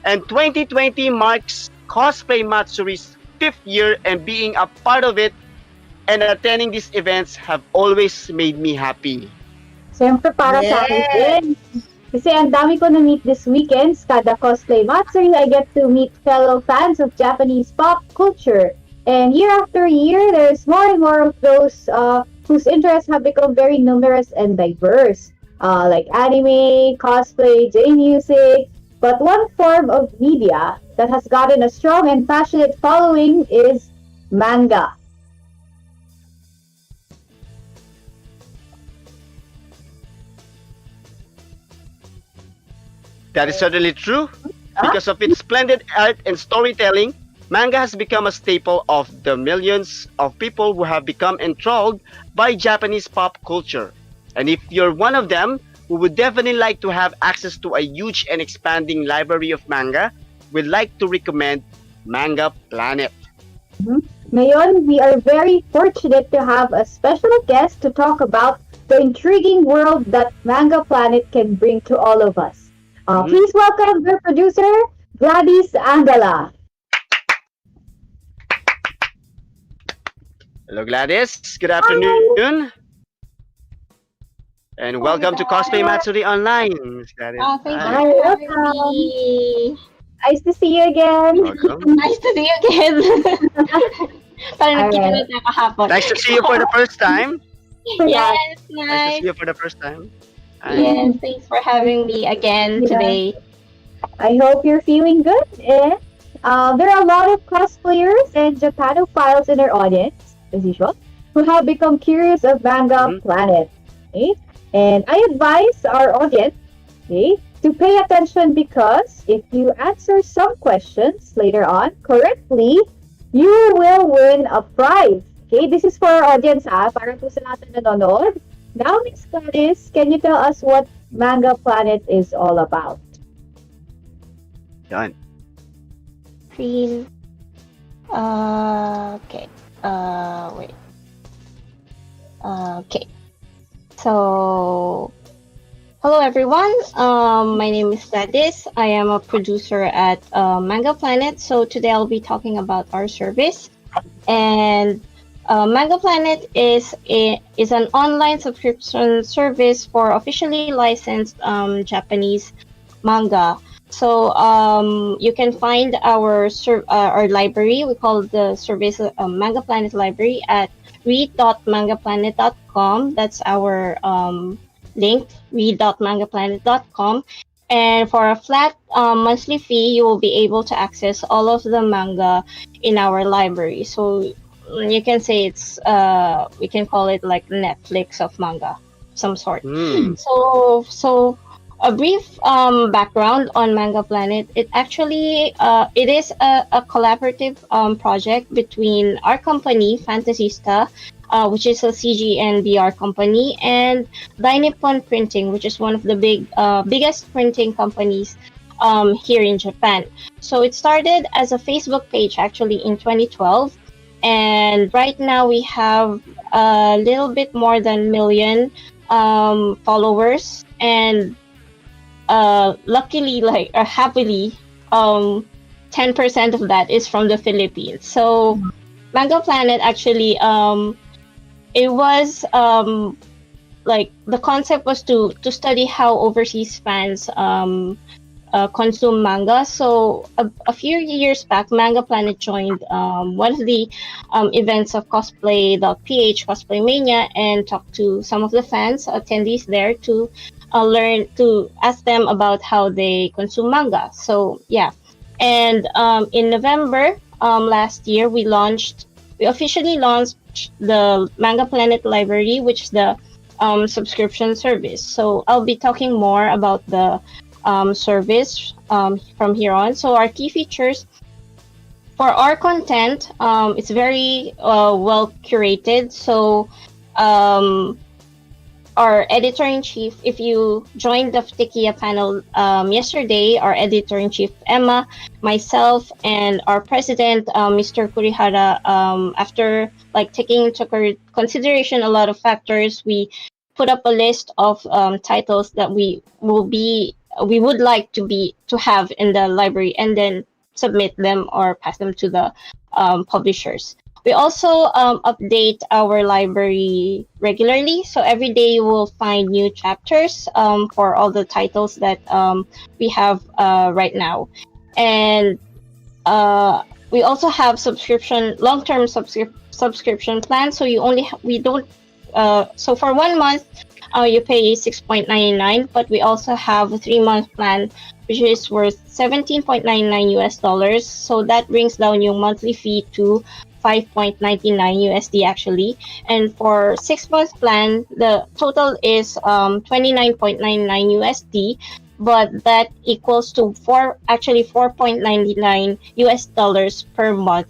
And 2020 marks Cosplay Matsuri's 5th year, and being a part of it and attending these events have always made me happy. Siyempre para sa akin Yes. din. Kasi ang dami ko na-meet this weekends. Kada Cosplay Matsuri, I get to meet fellow fans of Japanese pop culture. And year after year, there's more and more of those whose interests have become very numerous and diverse. Like anime, cosplay, J-music. But one form of media that has gotten a strong and passionate following is manga. That is certainly true. Because of its splendid art and storytelling, manga has become a staple of the millions of people who have become enthralled by Japanese pop culture. And if you're one of them, who would definitely like to have access to a huge and expanding library of manga, we'd like to recommend Manga Planet. Ngayon, we are very fortunate to have a special guest to talk about the intriguing world that Manga Planet can bring to all of us. Please welcome the producer, Gladys Angela. Hello, Gladys. Good afternoon. And welcome to Cosplay Matsuri Online, Miss Gladys. Thank Hi. you for having me. Nice to see you again. Welcome. Nice to see you again. Parang nagkita Alright. na tayo kahapon. Nice to see you for the first time. Yes, Nice to nice. see you for the first time. Hi. Yes, thanks for having me again Yeah. today. I hope you're feeling good. And there are a lot of cosplayers and Japanophiles in our audience, as usual, who have become curious of Manga Planet. Okay? And I advise our audience, okay, to pay attention because if you answer some questions later on correctly, you will win a prize. Okay, this is for our audience, para po sa natin nanonood. Now, Miss Gladys, can you tell us what Manga Planet is all about? Done. Screen. Okay. Wait. Okay. So, hello everyone. My name is Gladys. I am a producer at Manga Planet. So today I'll be talking about our service. And Manga Planet is an online subscription service for officially licensed Japanese manga. So you can find our library. We call the service Manga Planet Library at read.mangaplanet.com. That's our link, read.mangaplanet.com. And for a flat monthly fee, you will be able to access all of the manga in our library. So you can say it's we can call it like Netflix of manga, some sort. So a brief background on Manga Planet. It actually it is a collaborative project between our company Fantasista, which is a CG and VR company, and Nippon Printing, which is one of the biggest printing companies here in Japan. So it started as a Facebook page actually in 2012, and right now we have a little bit more than million followers, and luckily, happily, 10% of that is from the Philippines. So Manga Planet actually, it was like the concept was to study how overseas fans consume manga. So a few years back, Manga Planet joined one of the events of Cosplay.ph, Cosplay Mania, and talked to some of the fans, attendees there to learn, to ask them about how they consume manga. So yeah, and in November last year, we officially launched the Manga Planet Library, which is the subscription service. So I'll be talking more about the service from here on. So our key features for our content, it's very well curated. So our editor-in-chief, if you joined the Ftikia panel yesterday, our editor-in-chief Emma, myself, and our president, Mr. Kurihara, after taking into consideration a lot of factors, we put up a list of titles that we will be we would like to have in the library, and then submit them or pass them to the publishers. We also update our library regularly, so every day you will find new chapters for all the titles that we have right now. And we also have long-term subscription plans. So we don't. So for 1 month, you pay 6.99, but we also have a 3 month plan, which is worth $17.99. So that brings down your monthly fee to 5.99 USD actually. And for 6 month plan, the total is 29.99 USD, but that equals to 4.99 US dollars per month.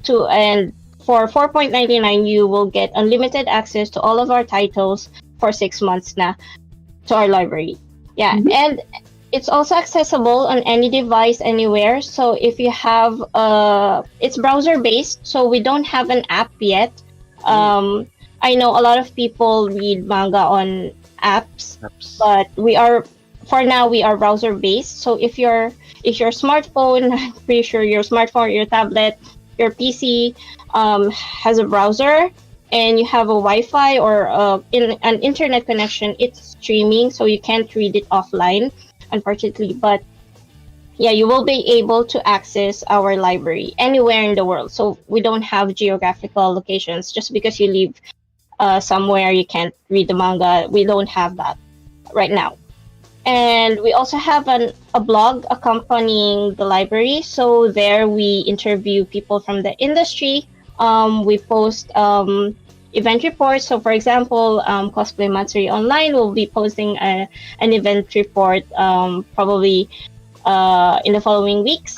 And for 4.99, you will get unlimited access to all of our titles for 6 months na to our library. Yeah, and it's also accessible on any device anywhere. So if you have it's browser based, so we don't have an app yet. I know a lot of people read manga on apps, but we are browser based. So if your smartphone, I'm pretty sure your smartphone, your tablet, your PC has a browser, and you have a Wi-Fi or an internet connection, it's streaming, so you can't read it offline, unfortunately. But yeah, you will be able to access our library anywhere in the world. So we don't have geographical locations. Just because you live somewhere you can't read the manga, we don't have that right now. And we also have a blog accompanying the library. So there we interview people from the industry. We post event reports. So for example, Cosplay Matsuri Online will be posting an event report probably in the following weeks.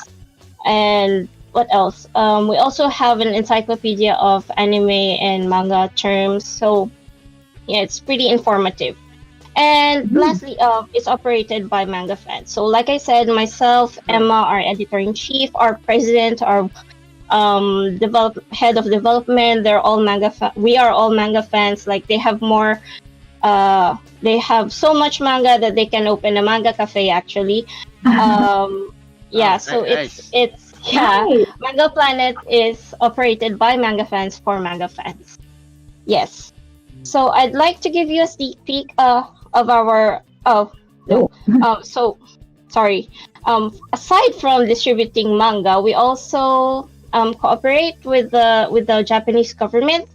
And what else? We also have an encyclopedia of anime and manga terms. So yeah, it's pretty informative. And lastly, it's operated by manga fans. So like I said, myself, Emma, our editor-in-chief, our president, our head of development, they're all we are all manga fans. Like they have they have so much manga that they can open a manga cafe actually. Yeah, so nice. it's Manga Planet is operated by manga fans for manga fans. Yes. So I'd like to give you a sneak peek of our so sorry. Aside from distributing manga, we also cooperate with the Japanese government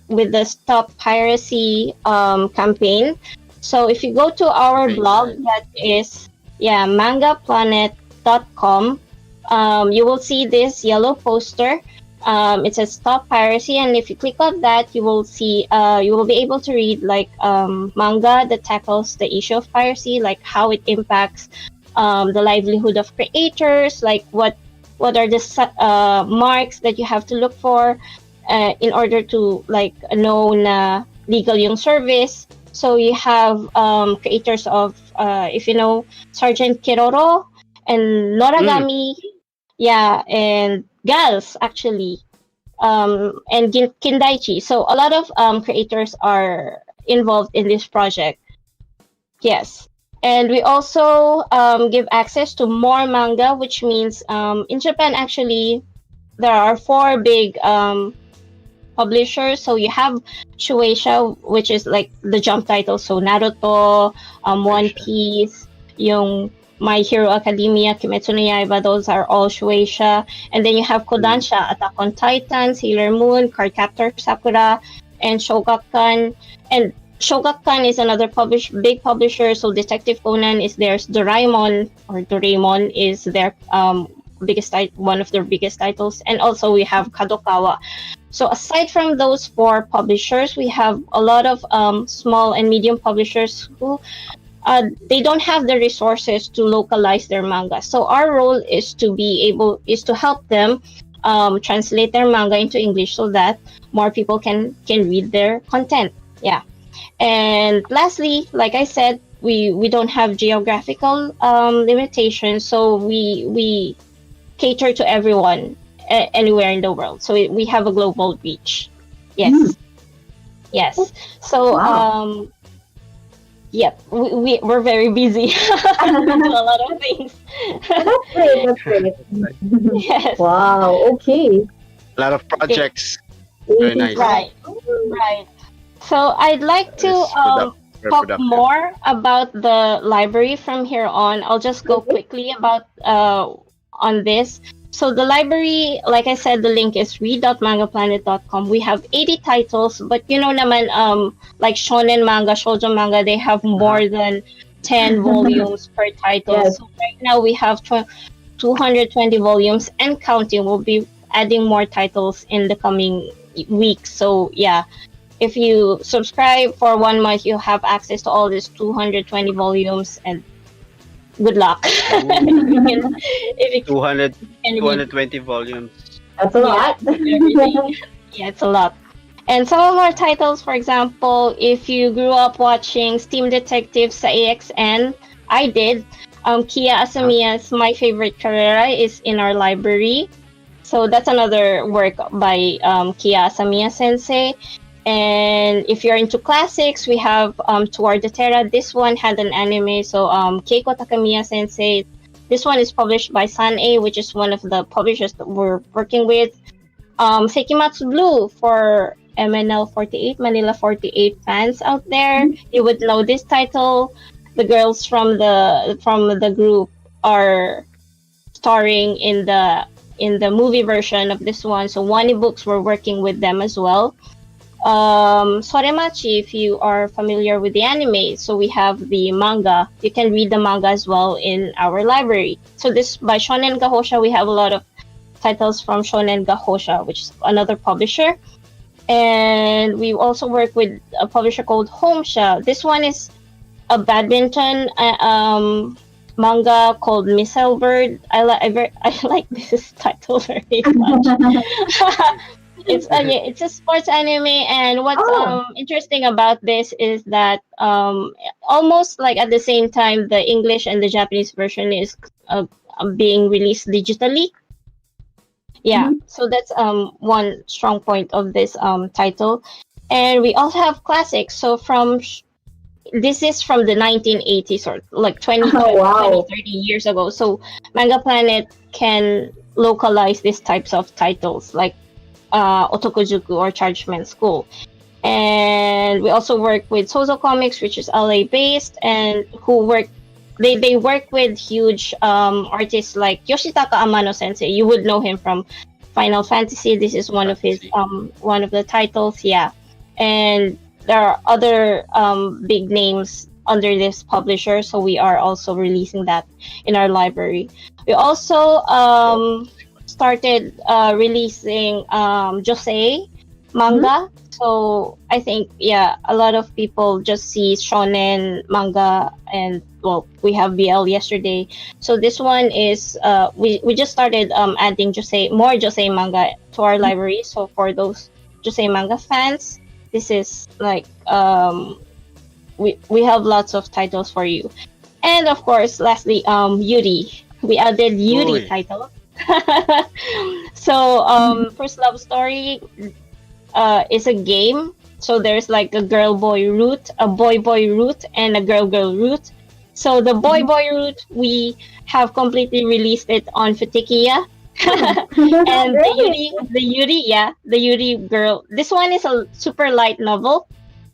with the Stop Piracy campaign. So if you go to our blog, that is mangaplanet.com, you will see this yellow poster. It says Stop Piracy, and if you click on that, you will see you will be able to read like manga that tackles the issue of piracy, like how it impacts the livelihood of creators, like what are the marks that you have to look for in order to like know na legal yung service. So you have creators of if you know Sergeant Kiroro and Noragami, and Gals actually, and Kindaichi. So a lot of creators are involved in this project. Yes. And we also give access to more manga, which means in Japan, actually, there are 4 big publishers. So you have Shueisha, which is like the jump title. So Naruto, One Piece, yung My Hero Academia, Kimetsu no Yaiba, those are all Shueisha. And then you have Kodansha, Attack on Titan, Sailor Moon, Cardcaptor Sakura, and Shogakukan. And Shogakukan is another big publisher. So Detective Conan is theirs. Doraemon is their one of their biggest titles. And also we have Kadokawa. So aside from those 4 publishers, we have a lot of small and medium publishers who they don't have the resources to localize their manga. So our role is to help them translate their manga into English so that more people can read their content. Yeah. And lastly, like I said, we don't have geographical limitations, so we cater to everyone anywhere in the world. So we have a global reach. Yes. Yes. So Yep, we're very busy. We do a lot of things. That's great. That's great. Yes. Wow. Okay. A lot of Yeah, projects. Very 80 nice. right, right. So I'd like to It's very talk productive. more about the library from here on. I'll just go Okay. quickly about on this. So the library, like I said, the link is read.mangaplanet.com. We have 80 titles, but you know naman like shonen manga, shoujo manga, they have Uh-huh. more than 10 volumes per title. Yes. So right now we have 220 volumes and counting. We'll be adding more titles in the coming weeks. So yeah, if you subscribe for 1 month, you have access to all these 220 volumes, and good luck. Ooh, If you 200, can read, 220 volumes. That's a yeah, lot. everything. Yeah, it's a lot. And some of our titles, for example, if you grew up watching Steam Detective sa AXN, I did. Kia Uh-huh. Asamiya's My Favorite Carrera is in our library. So that's another work by Kia Asamiya Sensei. And if you're into classics, we have Toward the Terra. This one had an anime. So Keiko Takamiya Sensei. This one is published by San-A, which is one of the publishers that we're working with. Sekimatsu Blue for MNL 48, Manila 48 fans out there. You would know this title. The girls from the group are starring in the movie version of this one. So Wani Books were working with them as well. Soremachi, if you are familiar with the anime, so we have the manga. You can read the manga as well in our library. So this by Shonen Gahosha, we have a lot of titles from Shonen Gahosha, which is another publisher. And we also work with a publisher called Homesha. This one is a badminton manga called Missile Bird. I like this title very much. It's a sports anime, and what's Oh. interesting about this is that almost like at the same time the English and the Japanese version is being released digitally. Yeah, Mhm. so that's one strong point of this title. And we also have classics. So this is from the 1980s, or like 20, Oh, 20, wow. 30 years ago. So Manga Planet can localize these types of titles like Otokojuku or Chargeman School. And we also work with Sozo Comics, which is LA based, and who work they work with huge artists like Yoshitaka Amano Sensei. You would know him from Final Fantasy. This is one of his Fantasy. one of the titles, yeah. And there are other big names under this publisher, so we are also releasing that in our library. We also Oh, started releasing Josei Mhm. manga. So I think, yeah, a lot of people just see shonen manga, and well, we have BL yesterday. So this one is we just started adding more Josei manga to our library. So for those Josei manga fans, this is like we have lots of titles for you. And of course, lastly, Yuri. We added Yuri uy. title. So first love story is a game. So there's like a girl boy route, a boy route, and a girl route. So the boy Mhm. route, we have completely released it on Fatikia. Hmm. And Great. The Yuri girl. This one is a super light novel.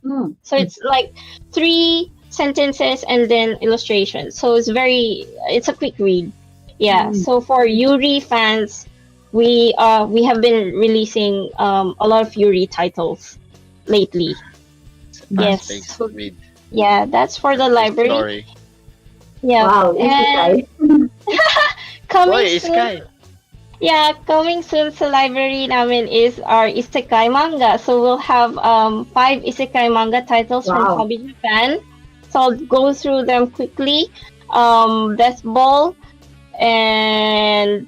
Mm. So it's like 3 sentences and then illustrations. So it's a quick read. Yeah. Mm. So for Yuri fans, we have been releasing a lot of Yuri titles lately. It's a Yes. fast-paced So read. yeah, that's for the Fast-paced library. story. Yeah. Wow. And Isekai. coming Boy, soon, Sky. coming soon sa library namin is our Isekai manga. So we'll have 5 Isekai manga titles from Wow. Hobby Japan. So I'll go through them quickly. Death Ball and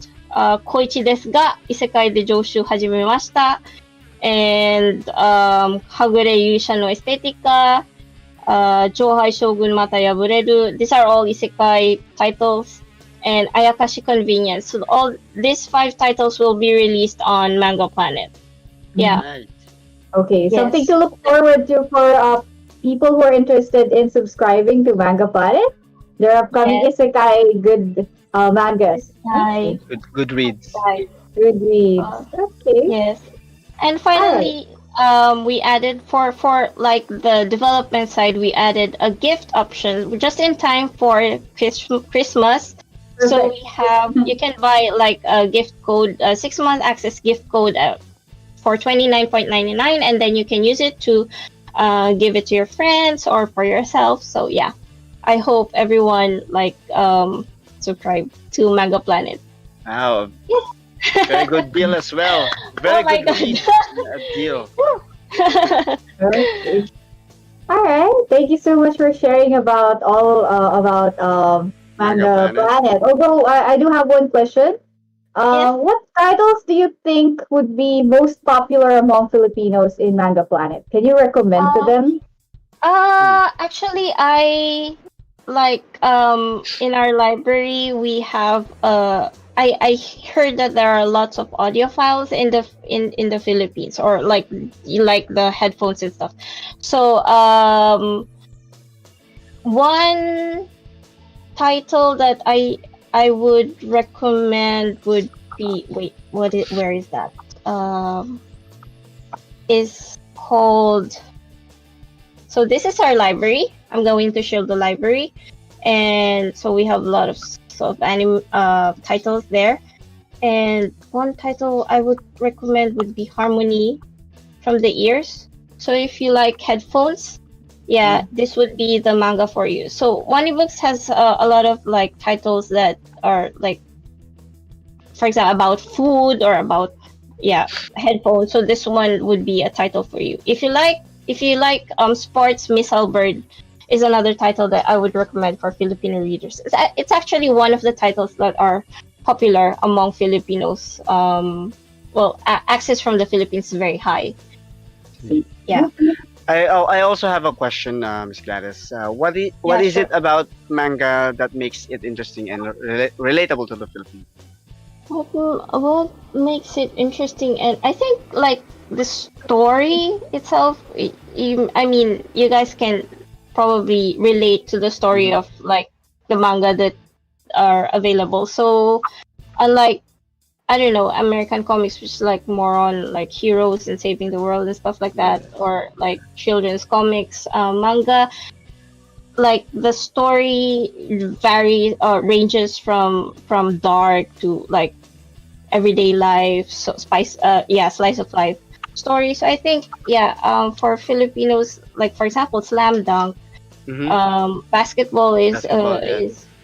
Koichi desu ga Isekai de Joushu hajimemashita, and Hagure Yusha no Estetica, Jouhai Shogun Mata Yabureru. These are all Isekai titles. And Ayakashi Convenience. So all these 5 titles will be released on Manga Planet. Yeah. Nice. Okay. Something Yes. to look forward to for people who are interested in subscribing to Manga Planet, there are upcoming Yes. isekai good mangas. Hi. Good reads. Right. Good reads. Uh, Okay. yes. And All right. finally, we added for like the development side, we added a gift option just in time for Christmas. So Perfect. we have you can buy like a gift code, a 6 month access gift code for 29.99, and then you can use it to give it to your friends or for yourself. So yeah, I hope everyone like subscribe to Manga Planet. Wow, very good deal as well. Oh Very my good god. read deal. Okay. All right. Thank you so much for sharing about all about Manga Manga Planet. Planet. Although I do have one question. Yes. What titles do you think would be most popular among Filipinos in Manga Planet? Can you recommend to Um, them? Hmm. actually, I like in our library we have I heard that there are lots of audiophiles in the Philippines, or like you like the headphones and stuff. So one title that I would recommend would be, wait, where is that? Um, is called, so this is our library. I'm going to show the library, and so we have a lot of sort of anime titles there. And one title I would recommend would be Harmony from the Ears. So if you like headphones, yeah, this would be the manga for you. So One Books has a lot of like titles that are like, for example, about food or about, yeah, headphones. So this one would be a title for you. If you like sports, Miss Bird is another title that I would recommend for Filipino readers. It's actually one of the titles that are popular among Filipinos. Well, access from the Philippines is very high. Yeah. I also have a question, Miss Gladys. What Yeah, is it sure. about manga that makes it interesting and relatable to the Philippines? What makes it interesting? And I think like the story itself. I mean, you guys can probably relate to the story Hmm. of like the manga that are available. So unlike, I don't know, American comics, which is like more on like heroes and saving the world and stuff like that, Yeah. or like children's comics, manga, like the story varies, ranges from dark to like everyday life, so slice of life story. So I think, yeah, for Filipinos, like for example, slam dunk, Hmm. basketball Basketball,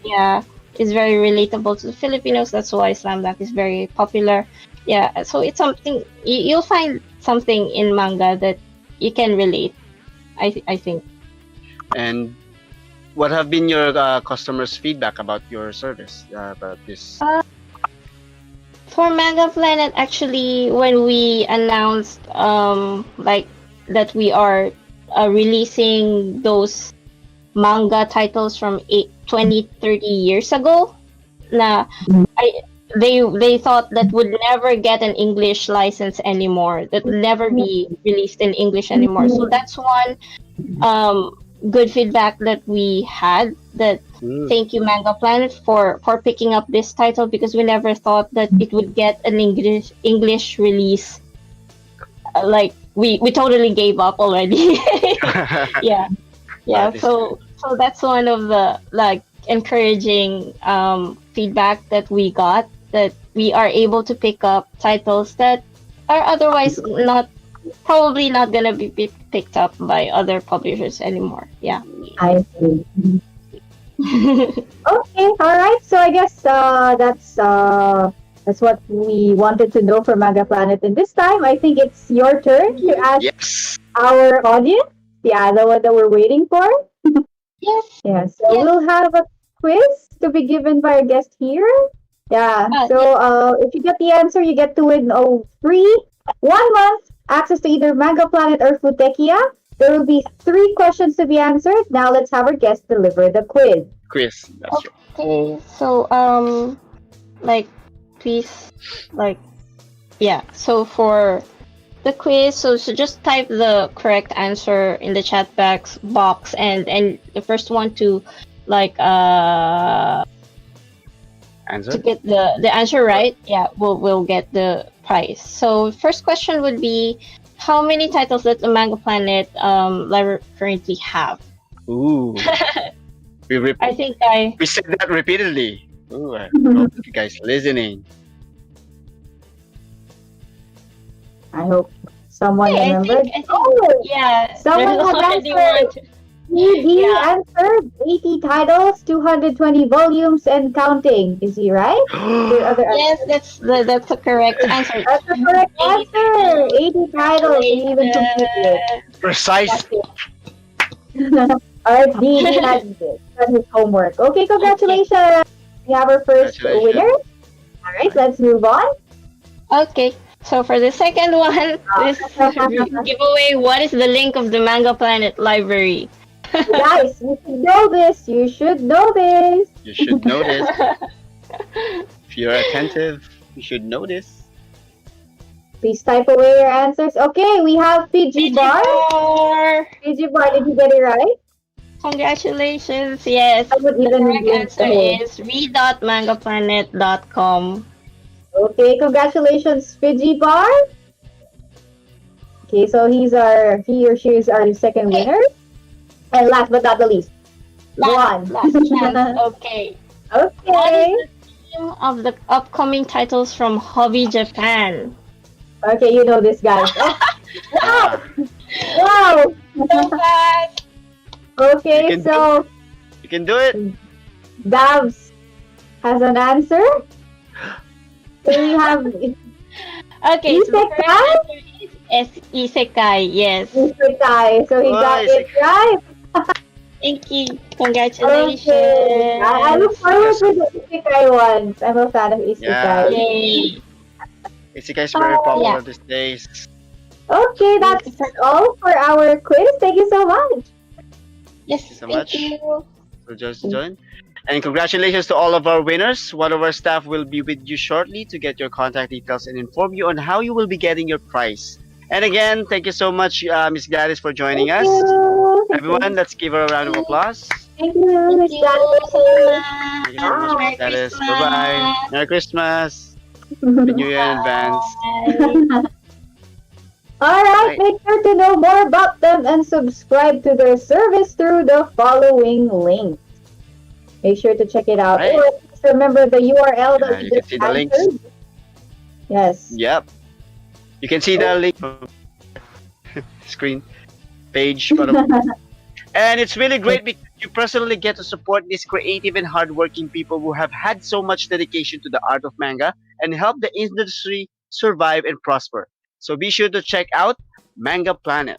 yeah. is very relatable to the Filipinos. That's why slam dunk is very popular. Yeah, so it's something you'll find something in manga that you can relate. I think. And what have been your customers' feedback about your service, about this? Uh, for Manga Planet, actually, when we announced like that we are releasing those manga titles from 20, 30 years ago, na I they thought that would never get an English license anymore, that would never be released in English anymore. So that's one um good feedback that we had, that Mm. thank you Manga Planet for picking up this title, because we never thought that it would get an English release. Like we totally gave up already. Yeah. Yeah, That is good. so that's one of the like encouraging feedback that we got, that we are able to pick up titles that are otherwise not, probably not gonna be picked up by other publishers anymore. Yeah. I see. Okay, all right. So I guess that's what we wanted to know from Manga Planet. And this time, I think it's your turn to ask Yes. our audience, the one that we're waiting for. Yes. Yeah. So Yes. we'll have a quiz to be given by our guest here. Yeah. Yes. So if you get the answer, you get to win free 1 month access to either Manga Planet or Futekia. There will be 3 questions to be answered. Now let's have our guest deliver the quiz. Quiz. That's right. Okay. So like please, like, yeah. So for the quiz. So just type the correct answer in the chat box, and the first one to like to Answer. get the answer right, yeah, will get the prize. So first question would be, how many titles does the Manga Planet library currently have? Ooh. We I think I we said that repeatedly. Ooh, I hope you guys listening. I hope someone Hey, remembered. I think Oh, yeah, someone there's has already answered. one. ED Yeah. answered 80 titles, 220 volumes, and counting. Is he right? Your other Yes, answer. that's the correct answer. That's the correct 80 answer. titles. 80 titles. He even completed it. Congratulations. Precise. That's it. Alright, DD has done his homework. Okay, Okay. congratulations. We have our first winner. Congratulations. Alright, let's move on. Okay. So for the second one, this giveaway, what is the link of the Manga Planet Library? Guys, you should know this. You should know this. You should know this. If you're attentive, you should know this. Please type away your answers. Okay, we have Fiji Bar. Digimon! Fiji Bar, did you get it right? Congratulations. Yes. I would The even correct link answer the whole. is read.mangaplanet.com. Okay, congratulations, Fiji Bar. Okay, so he or she is our second Okay. winner. And last but not the least, Last Juan. chance. Okay. What is Okay. the theme of the upcoming titles from Hobby Japan? Okay, you know this, guys. Oh, wow! Ah, Wow! So fast. you Okay, can do so you can do it. Dabs has an answer. So we have Okay, so the correct Isekai. answer is Isekai. Yes. Isekai. So he got Nice. it right. Thank you. Okay. Congratulations. I look forward to the Isekai ones. I'm a fan of Yeah. Isekai. Yay. Isekai is very popular Yeah. these days. Okay, that's all for our quiz. Thank you so much. Yes, Thank you so thank much. you. So just join. And congratulations to all of our winners. One of our staff will be with you shortly to get your contact details and inform you on how you will be getting your prize. And again, thank you so much, Miss Gladys, for joining Thank us. you. Everyone, let's give her a round of applause. Thank you, Thank Miss you. Gladys. Salamat. Thank you so much, Miss Merry Gladys. Christmas. Bye bye. Merry Christmas. Happy New Year in advance. Bye. Alright, Right. make sure to know more about them and subscribe to their service through the following link. Make sure to check it out. Right. Or just remember the URL that we You can just see the links. answered. Yes. Yep. You can see the link from screen page. And it's really great because you personally get to support these creative and hardworking people who have had so much dedication to the art of manga and help the industry survive and prosper. So be sure to check out Manga Planet.